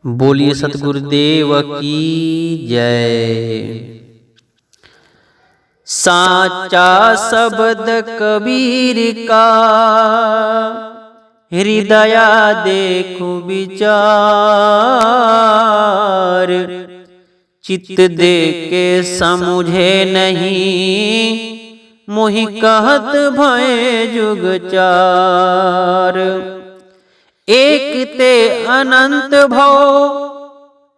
बोलिए सतगुरुदेव की जय। साचा शब्द कबीर का हृदया देखो विचार। चित्त दे के समुझे नहीं मोहि कहत भय जुग चार। एक ते अनंत भव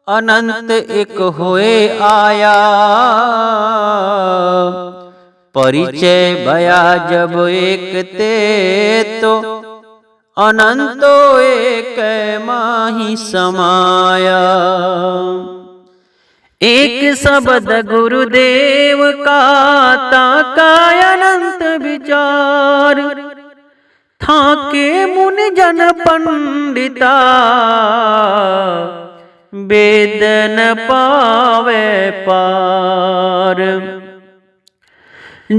अनंत एक होए आया। परिचय भया जब एक ते तो अनंतो एक माही समाया। एक शब्द गुरुदेव का ताका अनंत विचार। था के मुनि जन पंडिता वेद न पावे पार।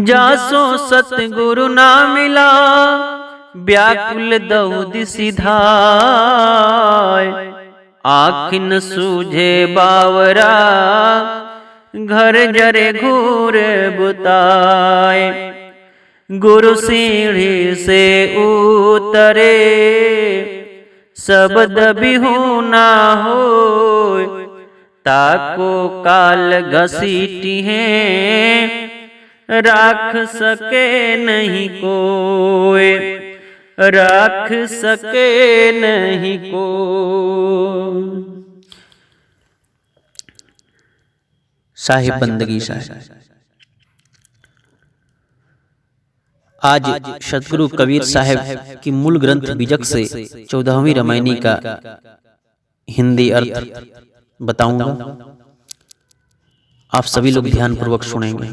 जासो सतगुरु ना मिला व्याकुल दौद सिधाय। आखिन सूझे बावरा घर जरे घूर बुताए। गुरु सीढ़ी से उतरे शब्द बिहू ना हो। ताको काल घसीटी है राख सके नहीं कोई। राख सके नहीं कोई। साहिब बंदगी साहिब। आज सतगुरु कबीर साहब की मूल ग्रंथ बीजक से 14वीं रामायणी का हिंदी अर्थ बताऊंगा। आप सभी लोग ध्यान पूर्वक सुनेंगे।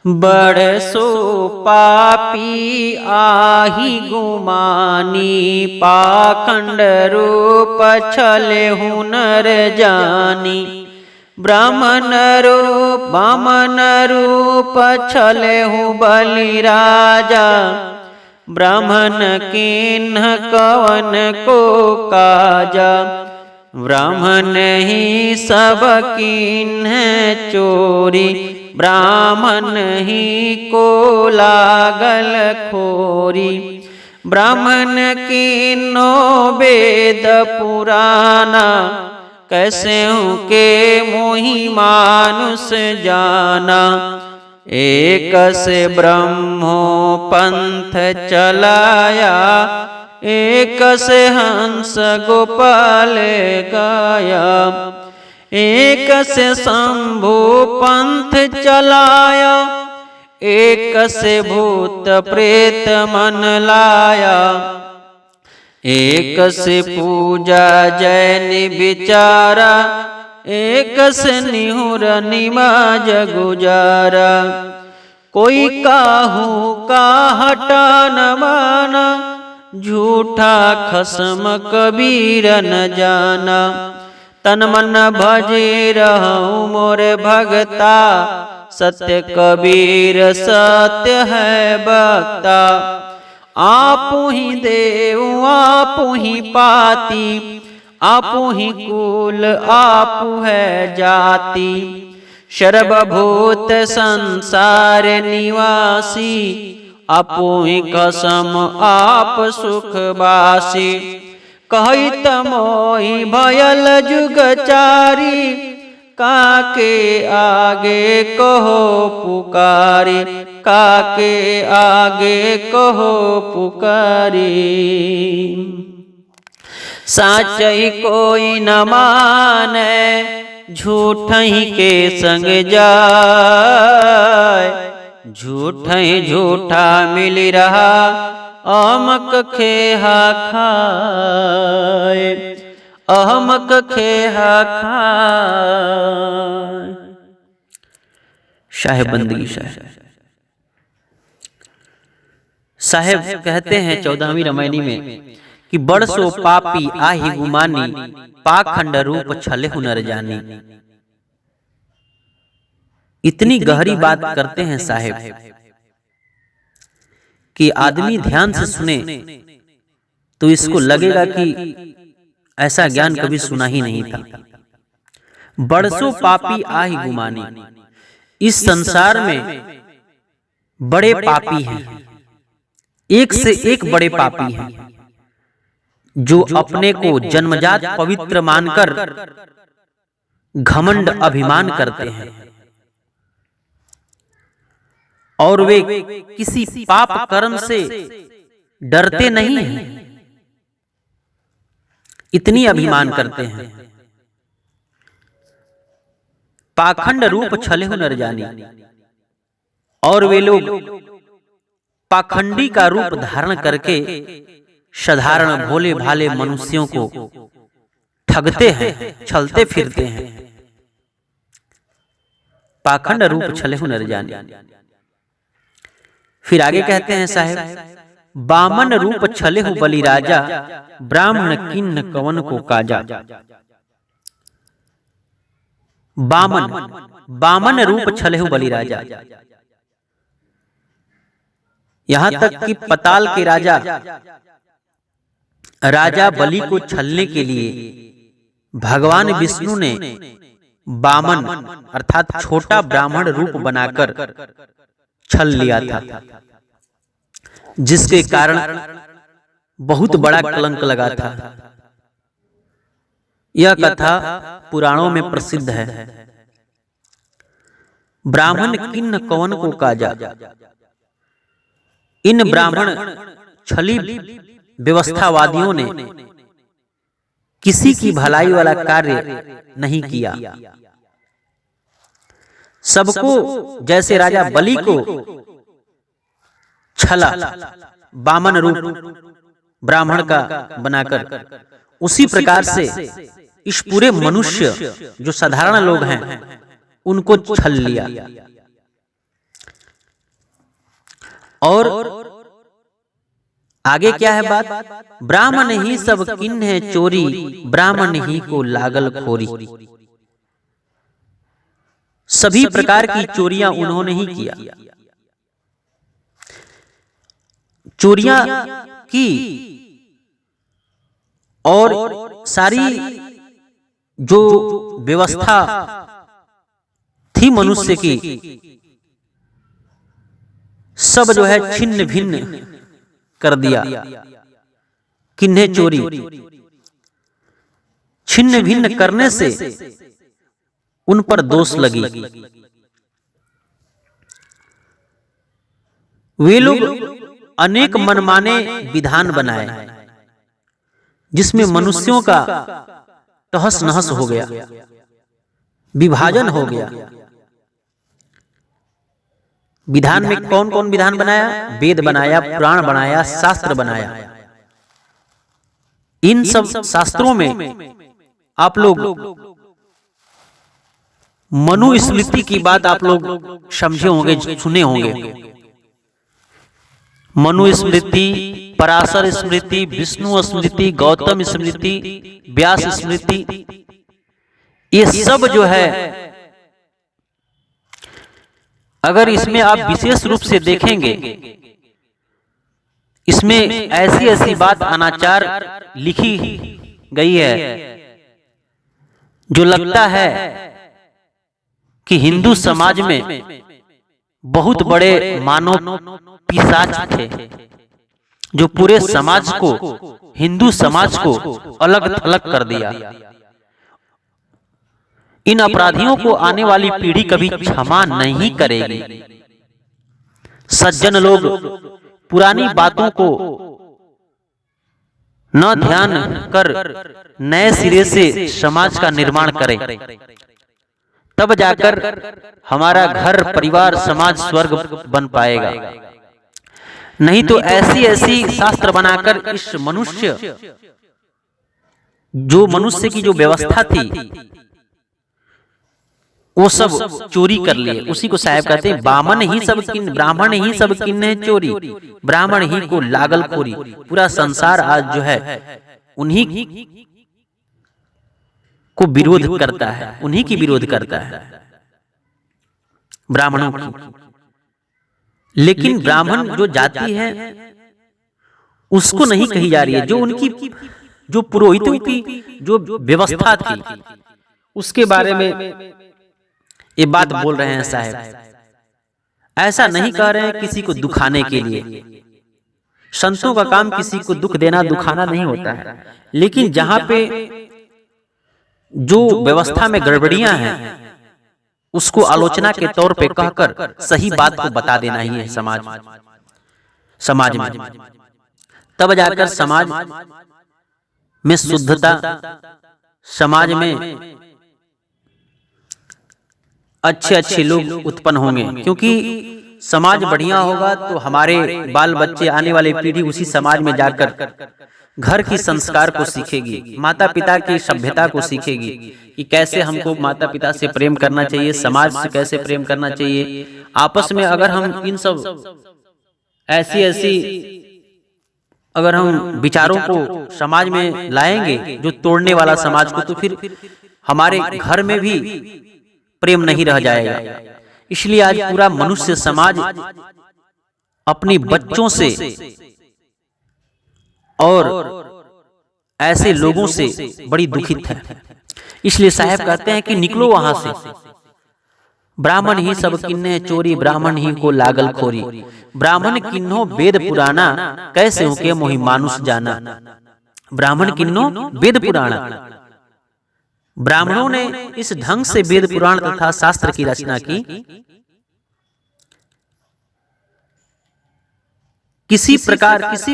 बड़े सो पापी आही गुमानी पाखंड रूप छले हुनर जानी। ब्राह्मण रूप छले हूँ बलि राजा। ब्राह्मण किन्ह कवन को काजा। ब्राह्मण ही सब किन्ह चोरी। ब्राह्मण ही को लागल खोरी। ब्राह्मण किन्नो वेद पुराना। कैसे हूँ के मोहि मानुष जाना। एक से ब्रह्मो पंथ चलाया। एक से हंस गोपाल गाया। एक से शंभु पंथ चलाया। एक से भूत प्रेत मन लाया। एक से पूजा जैन विचारा। एक से निहुर निमाज गुजारा। कोई काहू का हटा न माना। झूठा खसम कबीर न जाना। तन मन भजे रहूं मोरे भगता। सत्य कबीर सत्य है बक्ता। आपु ही देव आपु ही पाती। आपु ही कुल आपु है जाति। सर्वभूत संसार निवासी। आपु ही कसम आप सुखवासी। कहित मोहि भयल जुगचारी। काके आगे कहो पुकारी। काके आगे कहो पुकारी। साचई कोई न माने झूठ ही के संग जाए। झूठ ही झूठा मिल रहा अहमक खेहा खाए। अहमक खेहा खाए। साहेब बंदगी साहेब। साहेब कहते हैं 14वीं रामायणी में कि बड़ सो पापी आही गुमानी। पाखंड रूप छले हुनर जानी। इतनी गहरी बात करते हैं साहेब कि आदमी ध्यान से सुने तो इसको लगेगा कि ऐसा ज्ञान कभी सुना ही नहीं था। बरसों पापी आहि गुमानी, इस संसार में बड़े पापी हैं, एक से एक बड़े पापी हैं, जो अपने को जन्मजात पवित्र मानकर घमंड अभिमान करते हैं और वे किसी पाप कर्म से डरते नहीं हैं, इतनी अभिमान करते हैं। पाखंड रूप छलेहु नर जानी, और वे लोग पाखंडी का रूप धारण करके साधारण भोले भाले मनुष्यों को ठगते हैं, छलते फिरते हैं। पाखंड रूप छलेहु नर जानी। फिर आगे कहते हैं साहेब, बामन रूप छलेहु बलि राजा, ब्राह्मण किन्न कवन को काजा। बामन रूप छलेहु बलि राजा, यहां तक कि पताल के राजा बलि को छलने के लिए भगवान विष्णु ने बामन अर्थात छोटा ब्राह्मण रूप बनाकर छल लिया था, जिसके कारण बहुत बड़ा कलंक लगा था। यह कथा पुराणों में प्रसिद्ध है। ब्राह्मण किन्न कवन को काजा, इन ब्राह्मण छली व्यवस्थावादियों ने किसी की भलाई वाला कार्य नहीं किया। सबको जैसे राजा बलि को छला बामन रूप ब्राह्मण का बनाकर, उसी प्रकार से इस पूरे मनुष्य जो साधारण लोग हैं उनको छल लिया। और आगे क्या है बात, ब्राह्मण ही सब किन्ह चोरी, ब्राह्मण ही को लागल खोरी। सभी प्रकार की चोरियां उन्होंने ही किया, चोरियां की, और सारी जो व्यवस्था थी मनुष्य की सब जो है छिन्न भिन्न कर दिया। किन्हे चोरी, छिन्न भिन्न करने से उन पर दोष लगी। वे लोग अनेक मनमाने विधान बनाए, जिसमें मनुष्यों का तहस नहस हो गया, विभाजन हो गया। विधान में कौन कौन विधान बनाया? वेद बनाया, पुराण बनाया, शास्त्र बनाया। इन सब शास्त्रों में आप लोग मनु स्मृति की बात आप लोग समझे होंगे, सुने होंगे। मनु स्मृति, पराशर स्मृति, विष्णु स्मृति, गौतम स्मृति, व्यास स्मृति, ये सब जो है अगर इसमें आप विशेष रूप से देखेंगे, इसमें ऐसी ऐसी बात अनाचार लिखी गई है जो लगता है कि हिंदू समाज में बहुत बड़े मानव पिशाच थे, जो पूरे समाज को, हिंदू समाज को अलग थलग कर दिया। इन अपराधियों को आने वाली पीढ़ी कभी क्षमा नहीं करेगी। सज्जन लोग पुरानी बातों को न ध्यान कर नए सिरे से समाज का निर्माण करें, तब जाकर हमारा घर, परिवार, समाज स्वर्ग बन पाएगा। नहीं तो ऐसी ऐसी शास्त्र बनाकर इस मनुष्य, जो मनुष्य की जो व्यवस्था थी, वो सब चोरी कर लिए। उसी को साहब कहते हैं, बामन ही सब किन, ब्राह्मण ही सब किन्ह चोरी, ब्राह्मण ही को लागल खोरी। पूरा संसार आज जो है उन्हीं को विरोध करता है, उन्हीं की विरोध करता है, ब्राह्मणों की। लेकिन ब्राह्मण जो जाति है उसको नहीं कही जा रही है, जो उनकी जो पुरोहितों की जो व्यवस्था थी उसके बारे में ये बात बोल रहे हैं साहब। ऐसा नहीं कह रहे हैं किसी को दुखाने के लिए, संतों का काम किसी को दुख देना दुखाना नहीं होता है, लेकिन जहां पे जो व्यवस्था में गड़बड़ियां हैं उसको आलोचना के तौर पे कहकर सही बात को बता देना ही है समाज में। तब जाकर समाज में शुद्धता, समाज में अच्छे अच्छे लोग उत्पन्न होंगे, क्योंकि समाज बढ़िया होगा तो हमारे बाल बच्चे, आने वाली पीढ़ी उसी समाज में जाकर घर की संस्कार को सीखेगी, माता पिता की सभ्यता को सीखेगी कि कैसे हमको माता पिता से प्रेम करना चाहिए, समाज से कैसे प्रेम करना चाहिए। आपस में अगर हम इन सब ऐसी अगर हम विचारों को समाज में लाएंगे जो तोड़ने वाला समाज को, तो फिर हमारे घर में भी प्रेम नहीं रह जाएगा। इसलिए आज पूरा मनुष्य समाज अपने बच्चों से और ऐसे लोगों से बड़ी दुखित है। इसलिए साहब कहते हैं कि निकलो वहां से, ब्राह्मण ही सब किन्ने चोरी, ब्राह्मण ही को लागल खोरी, ब्राह्मण किन्नो वेद पुराना, कैसे हो के मोहि मानुष जाना। ब्राह्मण किन्नो वेद पुराना, ब्राह्मणों ने इस ढंग से वेद पुराण तथा शास्त्र की रचना की, किसी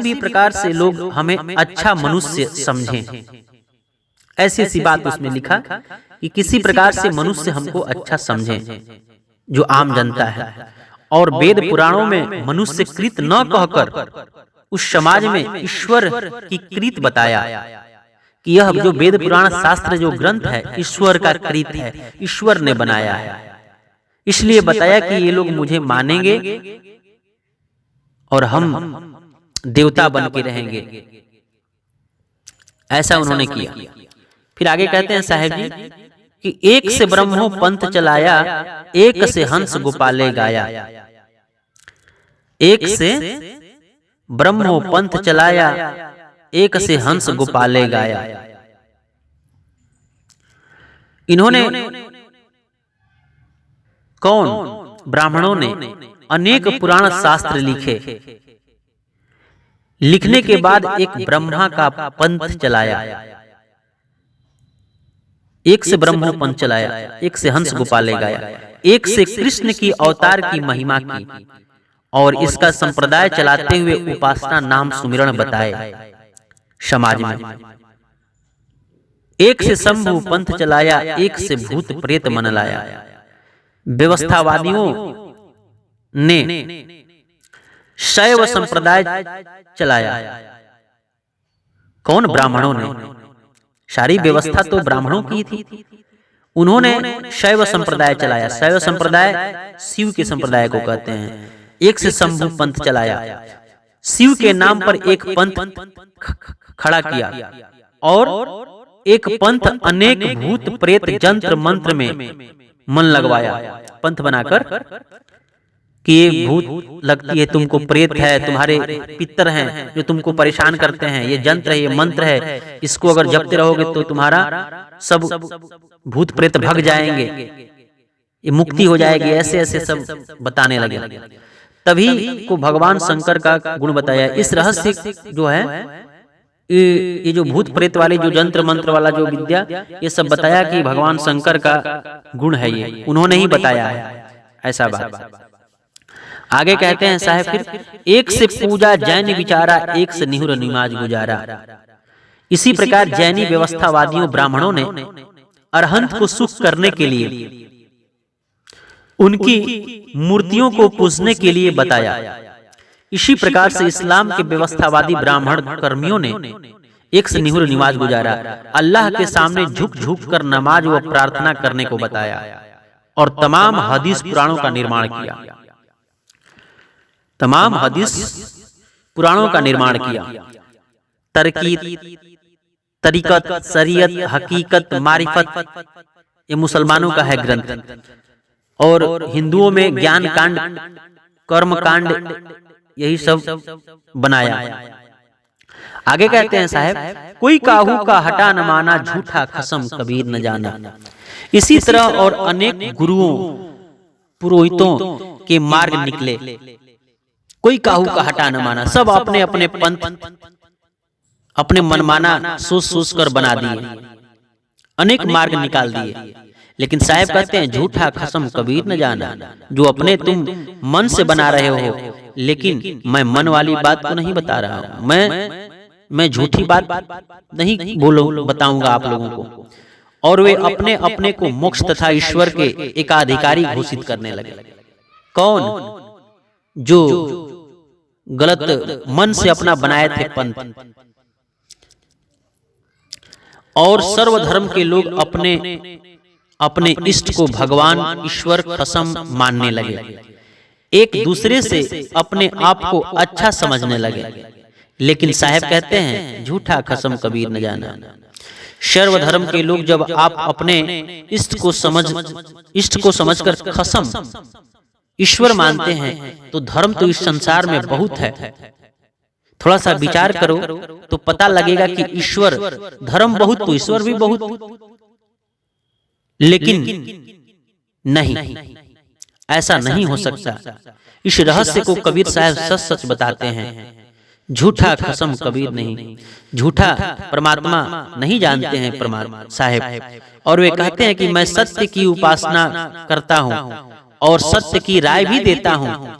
भी प्रकार से लोग हमें अच्छा मनुष्य समझें। ऐसी ऐसी बात उसमें लिखा कि किसी प्रकार से मनुष्य हमको अच्छा समझें, जो आम जनता है। और वेद पुराणों में मनुष्य कृत न कहकर उस समाज में ईश्वर की कृत बताया कि यह जो वेद पुराण शास्त्र जो ग्रंथ है ईश्वर का कृत है, ईश्वर ने बनाया है। इसलिए बताया कि ये लोग मुझे मानेंगे और हम देवता बन के रहेंगे। ऐसा उन्होंने किया। फिर आगे कहते हैं साहेब जी कि एक से ब्रह्मो पंथ चलाया, एक से हंस गोपाले गाया। एक से ब्रह्मो पंथ चलाया, एक से हंस गोपाले गाया। इन्होंने कौन? ब्राह्मणों ने अनेक पुराण शास्त्र लिखे। लिखने के बाद एक ब्रह्मा का पंथ चलाया, एक से ब्रह्मो पंथ चलाया, एक से हंस गोपाले गाया, एक से कृष्ण की अवतार की महिमा की, और इसका संप्रदाय चलाते हुए उपासना नाम सुमिरन बताए समाज में। एक से शंभु पंथ चलाया, एक से भूत प्रेत मन लाया। व्यवस्थावादियों ने शैव संप्रदाय चलाया। कौन? ब्राह्मणों ने। सारी व्यवस्था तो ब्राह्मणों की थी। उन्होंने शैव संप्रदाय चलाया। शैव संप्रदाय शिव के संप्रदाय को कहते हैं। एक से शंभु पंथ चलाया, शिव के नाम पर एक पंथ खड़ा किया, और एक पंथ अनेक भूत प्रेत जंत्र मंत्र में मन लगवाया। पंथ बनाकर कि ये भूत लगती है तुमको, प्रेत है, तुम्हारे पितर हैं जो तुमको परेशान करते हैं, ये जंत्र है, ये मंत्र है, इसको अगर जपते रहोगे तो तुम्हारा सब भूत प्रेत भग जाएंगे, ये मुक्ति हो जाएगी। ऐसे ऐसे सब बताने लगे। तभी को भगवान शंकर का गुण बताया। इस रहस्य जो है, ये जो भूत प्रेत वाली जो जंत्र मंत्र वाला जो विद्या, ये सब बताया कि भगवान शंकर का गुण है, ये उन्होंने ही बताया है। ऐसा बात आगे कहते हैं साहब। फिर एक से पूजा जैन विचारा, एक से निहुर निमाज गुजारा। इसी प्रकार जैनी व्यवस्थावादियों ब्राह्मणों ने अरहंत को सुख करने के लिए उनकी मूर्तियों को पूजने के लिए बताया। इसी प्रकार से इस्लाम के व्यवस्थावादी ब्राह्मण कर्मियों ने एक से निहुर निमाज गुजारा, अल्लाह के सामने झुक झुक कर नमाज व प्रार्थना करने को बताया, और तमाम हदीस पुराणों का निर्माण किया। तमाम हदीस पुराणों का निर्माण किया। तरकीत, तरीकत, शरीयत, हकीकत, मारिफत, ये मुसलमानों का है ग्रंथ, और हिंदुओं में ज्ञान कांड, कर्म कांड, यही सब बनाया। आगे कहते हैं साहब, कोई काहू का हटा न माना, झूठा खसम कबीर न जाना। इसी तरह और अनेक गुरुओं पुरोहितों के मार्ग निकले, कोई काहू का हटा न माना, सब अपने अपने पंथ अपने मनमाना सोच सोच कर बना दिए, अनेक मार्ग निकाल दिए। लेकिन साहब कहते हैं झूठा खसम कबीर न जाना, जो अपने तुम मन से बना रहे हो, लेकिन मैं मन वाली बात को नहीं बता रहा हूं, मैं झूठी बात नहीं बताऊंगा आप लोगों को। और वे अपने अपने को मोक्ष तथा ईश्वर के एकाधिकारी घोषित करने लगे। कौन? जो गलत मन से अपना बनाए थे पंथ। और सर्वधर्म के लोग अपने अपने इष्ट को भगवान ईश्वर खसम मानने लगे, एक दूसरे से अपने आप को अच्छा समझने लगे। लेकिन साहब कहते हैं झूठा खसम कबीर न जाना। सर्वधर्म के लोग जब आप अपने इष्ट को समझकर खसम ईश्वर मानते हैं, तो धर्म तो इस संसार में बहुत है। थोड़ा सा विचार करो तो पता लगेगा कि ईश्वर, धर्म बहुत तो ईश्वर भी बहुत। लेकिन नहीं, ऐसा नहीं हो सकता। इस रहस्य को कबीर साहब सच सच बताते हैं। झूठा खसम कबीर नहीं, झूठा परमात्मा नहीं जानते हैं परमात्मा साहब। और वे कहते हैं कि मैं सत्य की उपासना करता हूं और सत्य की राय भी देता हूं।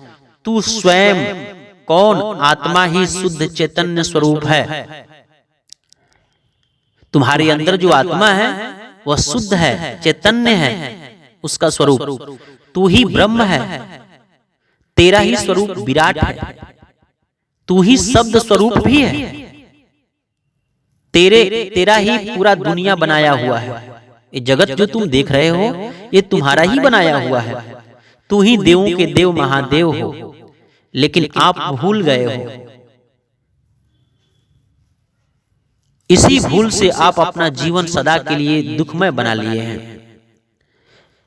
तू स्वयं कौन? आत्मा ही शुद्ध चैतन्य स्वरूप है। तुम्हारे अंदर जो आत्मा है वह शुद्ध है, चैतन्य है, उसका स्वरूप। तू ही ब्रह्म है, तेरा ही स्वरूप विराट है, तू ही शब्द स्वरूप भी है। तेरा ही पूरा दुनिया बनाया हुआ है। ये जगत जो तुम देख रहे हो ये तुम्हारा ही बनाया हुआ है। तू ही देवों के देव महादेव हो, लेकिन आप भूल गए हो। इसी भूल से आप अपना जीवन सदा के लिए दुखमय बना लिए हैं।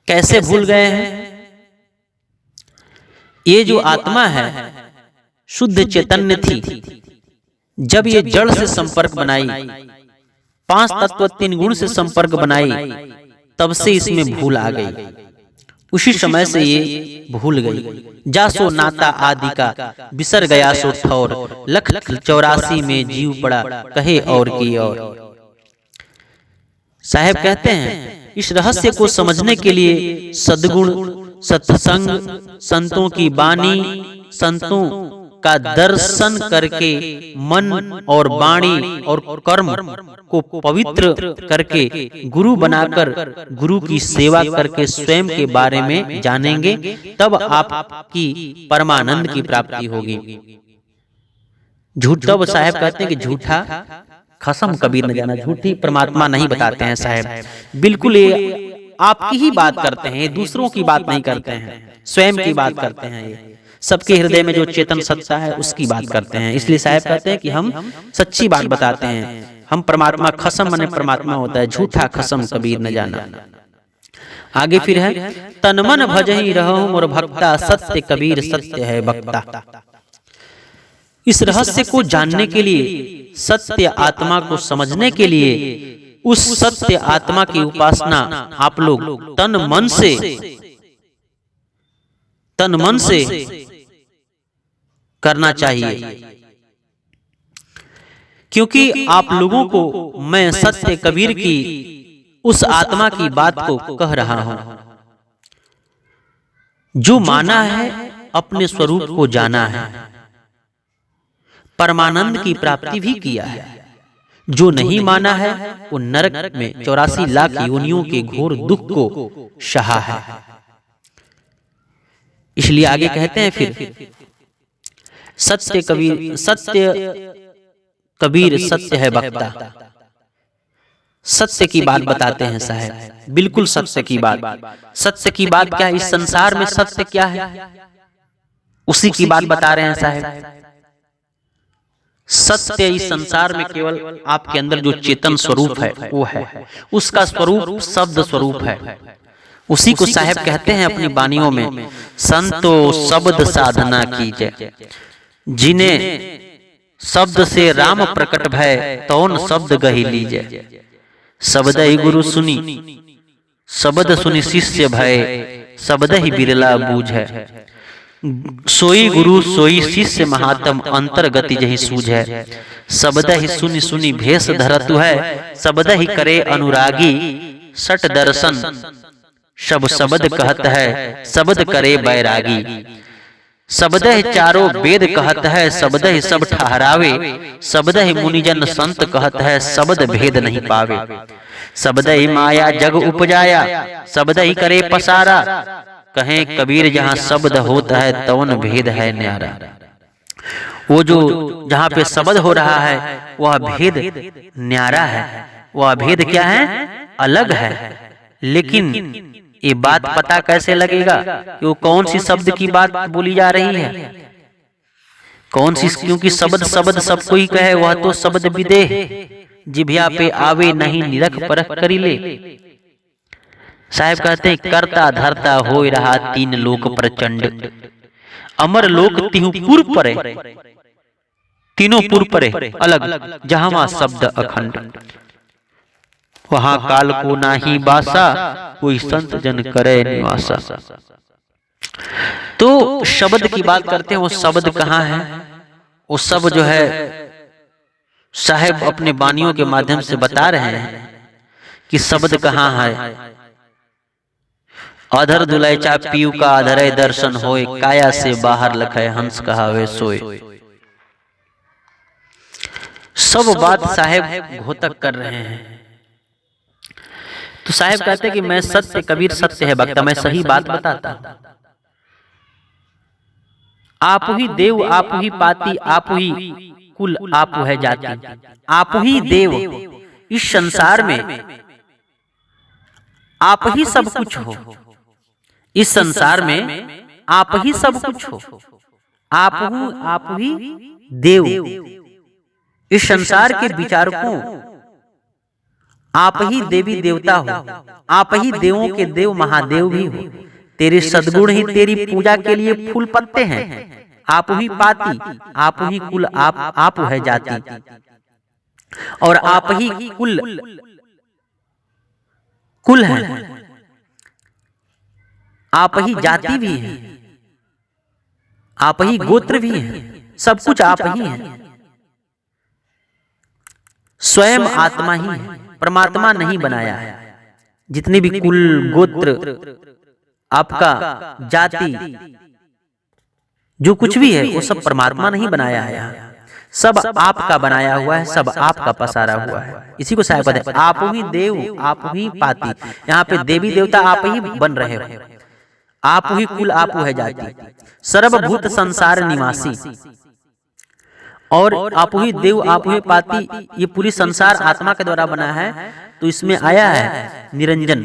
कैसे भूल गए हैं? ये जो आत्मा है शुद्ध चैतन्य थी, जब ये जड़ से संपर्क बनाई, 5 तत्व 3 गुण से संपर्क बनाई, तब से इसमें भूल आ गई। उसी समय से ये भूल गई। जासो नाता आदि का बिसर गया सो ठौर, लख 84 में जीव पड़ा कहे और की और। साहब कहते हैं इस रहस्य को समझने के लिए सद्गुण, सत्संग, संतों की वाणी, संतों का दर्शन करके मन और वाणी और कर्म को पवित्र करके गुरु बनाकर गुरु की सेवा करके स्वयं के बारे में जानेंगे, तब आपकी परमानंद की प्राप्ति होगी। झूठ तब साहब कहते हैं कि झूठा खसम कबीर न जाना, झूठी परमात्मा नहीं बताते हैं साहब। बिल्कुल ये आपकी ही बात करते हैं, दूसरों की बात नहीं करते हैं, स्वयं की बात करते हैं। ये सबके हृदय में जो चेतन सत्ता है उसकी बात करते हैं। इसलिए साहब कहते हैं कि हम सच्ची बात बताते हैं। हम परमात्मा, खसम माने परमात्मा होता है, झूठा खसम कबीर न जाना। आगे फिर है तन मन भजहि रहूं मोर भक्ता, सत्य कबीर सत्य है भक्ता। इस रहस्य को जानने के लिए, सत्य आत्मा को समझने के लिए, उस सत्य आत्मा की उपासना आप लोग तन मन से करना चाहिए। क्योंकि आप लोगों को मैं सत्य कबीर की उस आत्मा की बात को कह रहा हूं जो माना है, अपने स्वरूप को जाना है, परमानंद की प्राप्ति भी किया है। जो नहीं माना है वो नरक में 84 लाख योनियों के घोर दुख को सहा है। इसलिए आगे कहते हैं फिर सत्य कबीर सत्य है भक्ता। सत्य की बात बताते हैं साहब, बिल्कुल सत्य की बात। सत्य की बात क्या है? इस संसार में सत्य क्या है उसी की बात बता रहे हैं साहब। सत्य इस संसार में केवल आपके अंदर जो चेतन स्वरूप है वो है, उसका स्वरूप शब्द स्वरूप है। उसी को साहब कहते हैं अपनी वाणियों में, संतो शब्द साधना कीजिए, जिन्हें शब्द से राम प्रकट भय, तौन शब्द गही लीजै। शब्द ही गुरु सुनी, शब्द सुनी शिष्य भय, शब्द ही बिरला बूझै। सोई गुरु सोई शिष्य महात्म, अंतर गति जही सूझै। शब्द ही सुनि सुनि भेष धरतु है, शब्द ही करे अनुरागी। सट दर्शन सब शब्द कहत है, शब्द करे बैरागी। शब्द ही चारों वेद कहत है, शब्द ही सब ठहरावे। शब्द ही मुनिजन संत कहत है, शब्द भेद नहीं पावे। शब्द ही माया जग उपजाया, शब्द ही करे पसारा। कहें कबीर जहाँ शब्द होता है, तवन भेद है न्यारा। वो जो जहाँ पे शब्द हो रहा है वह भेद न्यारा है, वह भेद क्या है, अलग है। लेकिन ये बात पता कैसे लगेगा कि वो कौन सी शब्द की बात बोली जा रही है, कौन सी, क्योंकि शब्द शब्द सबको ही कहे, वह तो शब्द विदेह जिभ्या पे आवे नहीं निरख परख करी ले। साहब कहते हैं करता धरता हो रहा तीन लोक प्रचंड, अमर लोक तिहु पुर परे। तीनों पुर परे अलग, जहां शब्द अखंड। वहां काल को नाही बासा, कोई संत जन करे निवासा। तो शब्द की बात करते हैं, वो शब्द कहाँ है, वो सब जो है साहब अपने वाणियों के माध्यम से बता रहे हैं कि शब्द कहाँ है। अधर दुलैचा पीयू का अधरे दर्शन होए, काया से बाहर लखे हंस कहावे सोए। सब बात साहेब घोतक कर रहे हैं। तो साहेब कहते हैं कि मैं सत्य, कबीर सत्य है वक्ता, मैं सही बात बताता। आप ही देव आप ही पाती, आप ही कुल आप है जाति। आप ही देव, इस संसार में आप ही सब कुछ हो। इस संसार में आप ही सब कुछ हो, आप ही देव। इस संसार के विचारकों आप ही देवी देवता हो, आप ही देवों के देव महादेव भी हो। तेरे सद्गुण ही तेरी पूजा के लिए फूल पत्ते हैं। आप ही पाती, आप ही कुल आप है जाति, और आप ही कुल है, आप ही जाति भी है, आप ही गोत्र भी है, सब कुछ आप ही है। स्वयं आत्मा ही है, परमात्मा नहीं बनाया है। जितने भी कुल गोत्र आपका जाति जो कुछ भी है वो सब परमात्मा नहीं बनाया है। सब आपका बनाया हुआ है, सब आपका पसारा हुआ है। इसी को साहब कहते हैं आप ही देव आप ही पाती। यहाँ पे देवी देवता आप ही बन रहे हो, आप ही कुल आप है जाति, सर्वभूत संसार निवासी। और आप ही देव आप ही पाती, ये पूरी संसार आत्मा के द्वारा बना है। तो इसमें आया है निरंजन,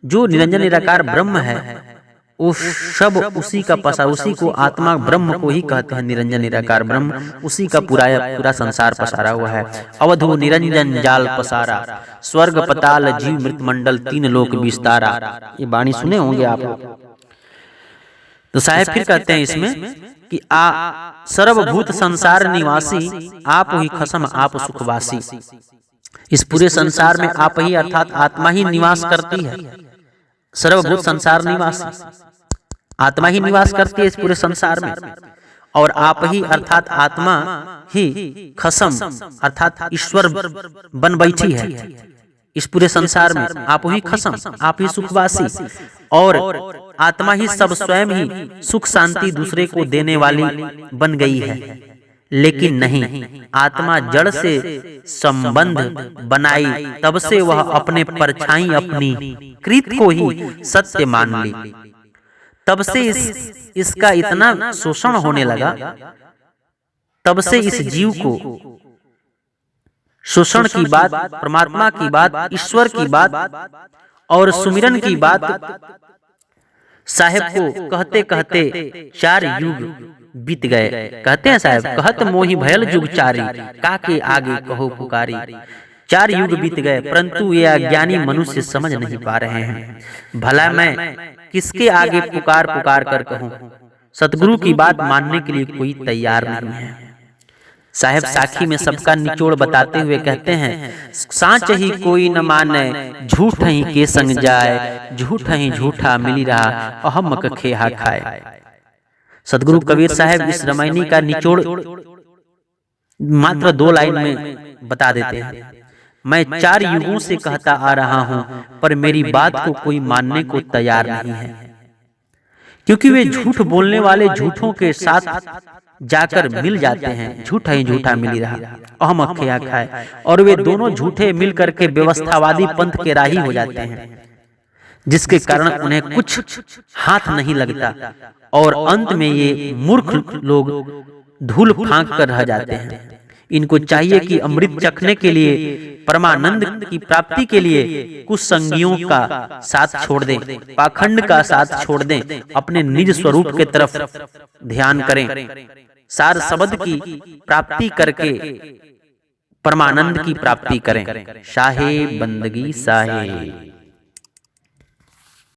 जो निरंजन निराकार ब्रह्म है, वो सब उसी का पसार, उसी को आत्मा ब्रह्म को ही कहते हैं। निरंजन निराकार ब्रह्म, उसी का पूरा संसार पसारा हुआ है। अवधो निरंजन जाल पसारा, स्वर्ग पताल जीव मृत मंडल, तीन लोक विस्तारा। ये वाणी सुने होंगे आप लोग। तो साहेब फिर कहते हैं इसमें कि सर्वभूत संसार निवासी, आप ही खसम आप सुखवासी। इस पूरे संसार में आप ही अर्थात आत्मा ही निवास करती है। सर्वभूत संसार निवासी, आत्मा ही निवास करती है इस पूरे संसार में। और आप ही अर्थात आत्मा ही खसम अर्थात ईश्वर बन बैठी है इस पूरे संसार में। आप ही खसम, आप ही सुखवासी, और आत्मा ही सब स्वयं ही सुख शांति दूसरे को देने वाली बन गई है। लेकिन नहीं, आत्मा जड़ से संबंध बनाई, तब से वह अपने परछाई अपनी कृत को ही सत्य मान ली। तब से इसका इतना शोषण होने लगा, तब से इस जीव को शोषण की बात, परमात्मा की बात, ईश्वर की बात और सुमिरन की बात साहेब को कहते कहते 4 युग बीत गए। कहते हैं साहब, कहत मोहि भयल जुग चारी, काके आगे कहो पुकारी। 4 युग बीत गए, परंतु ये अज्ञानी मनुष्य समझ नहीं पा रहे हैं। भला मैं किसके आगे पुकार पुकार कर कहूं, सतगुरु की बात मानने के लिए कोई तैयार नहीं है। साहेब साखी में सबका निचोड़ बताते हुए कहते हैं, सांच ही कोई न माने, झूठ ही के संग जाए, झूठ ही झूठा मिली रहा, अहमक खेहा खाए। सदगुरु कबीर साहब इस रामायणी का निचोड़ मात्र 2 लाइन में बता देते हैं। मैं 4 युगों से कहता आ रहा हूं, पर मेरी बात को कोई मानने को तैयार नहीं है, क्योंकि वे झूठ बोलने वाले झूठों के साथ जाकर मिल जाते हैं। झूठा ही झूठा मिली रहा, अहमक खेहा खाए, और वे दोनों झूठे मिल करके व्यवस्थावादी पंथ के राही हो जाते हैं, जिसके कारण उन्हें कुछ हाथ नहीं लगता और अंत में ये मूर्ख लोग धूल फांक कर रह जाते हैं। इनको चाहिए कि अमृत चखने के लिए, परमानंद की प्राप्ति के लिए कुछ संगियों का साथ छोड़ दें, पाखंड का साथ छोड़ दें, अपने निज स्वरूप के तरफ ध्यान करें, सार शब्द की प्राप्ति करके परमानंद की प्राप्ति करें। शाहे बंदगी साहे।